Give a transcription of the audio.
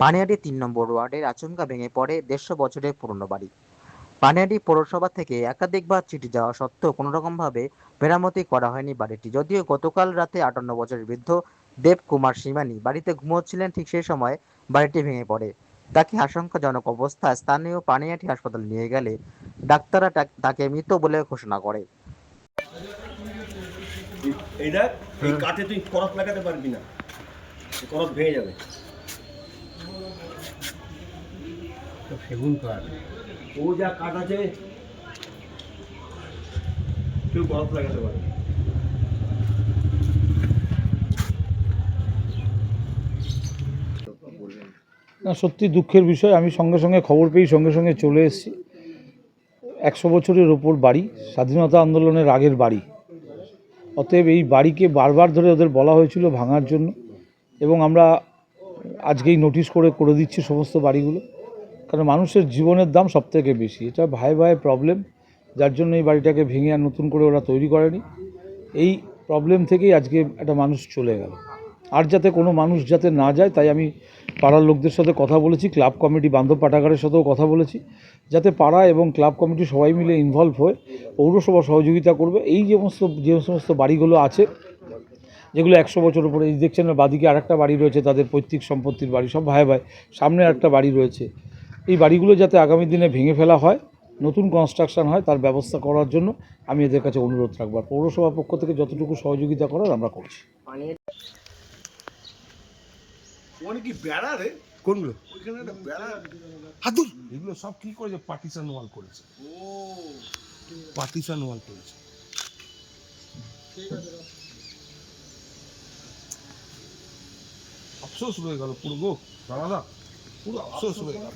পানিহাটি ৩ নম্বর ওয়ার্ডের আচমকা ভেঙে পড়ে ১৫০ বছরের পুরনো বাড়ি। পানিহাটি পৌরসভা থেকে একাধিকবার চিঠি যাওয়া সত্ত্বেও কোনোরকমভাবে মেরামতি করা হয়নি বাড়িটি। যদিও গতকাল রাতে ৫৮ বছরের বৃদ্ধ দেবকুমার সীমানি বাড়িতে ঘুমোচ্ছিলেন, ঠিক সেই সময় বাড়িটি ভেঙে পড়ে। তাকে আশঙ্কাজনক অবস্থায় স্থানীয় পানিহাটি হাসপাতালে নিয়ে গেলে ডাক্তাররা তাকে মৃত বলে ঘোষণা করে। এই দেখ, এই কাঠে তুই করত লাগাতে পারবি না, করত ভেঙে যাবে। সেগুন কাঠ, ও যা কাঠ আছে তুই করত লাগাতে পারবি। না সত্যি দুঃখের বিষয়। আমি সঙ্গে সঙ্গে খবর পেয়ে সঙ্গে সঙ্গে চলে এসেছি। ১০০ বছরের ওপর বাড়ি, স্বাধীনতা আন্দোলনের আগের বাড়ি। অতএব এই বাড়িকে বারবার ধরে ওদের বলা হয়েছিল ভাঙার জন্য, এবং আমরা আজকেই নোটিশ করে দিচ্ছি সমস্ত বাড়িগুলো। কারণ মানুষের জীবনের দাম সবথেকে বেশি, এটা ভাই ভাই প্রবলেম, যার জন্য এই বাড়িটাকে ভেঙে আর নতুন করে ওরা তৈরি করেনি। এই প্রবলেম থেকেই আজকে একটা মানুষ চলে গেল। আর যাতে কোনো মানুষ যাতে না যায়, তাই আমি পাড়ার লোকদের সাথে কথা বলেছি, ক্লাব কমিটি বান্ধব পাঠাগারের সাথেও কথা বলেছি, যাতে পাড়া এবং ক্লাব কমিটি সবাই মিলে ইনভলভ হয়ে পৌরসভা সহযোগিতা করবে। এই যে সমস্ত বাড়িগুলো আছে যেগুলো ১০০ বছর উপরে, এই দেখছেন না বাদিকে আরেকটা বাড়ি রয়েছে, তাদের পৈতৃক সম্পত্তির বাড়ি, সব ভাই ভাই, সামনে একটা বাড়ি রয়েছে। এই বাড়িগুলো যাতে আগামী দিনে ভেঙে ফেলা হয়, নতুন কনস্ট্রাকশন হয়, তার ব্যবস্থা করার জন্য আমি এদের কাছে অনুরোধ রাখবো। আর পৌরসভার পক্ষ থেকে যতটুকু সহযোগিতা করার আমরা করছি। কি বেড়া রে? কোনগুলো? ওইখানে একটা বেড়া। হাতুর এগুলো সব কি করেছে? পার্টিশন ওয়াল করেছে, পার্টিশন ওয়াল করেছে। আফসোস হয়ে গেল পুরো গো দাদা, পুরো আফসোস হয়ে গেল।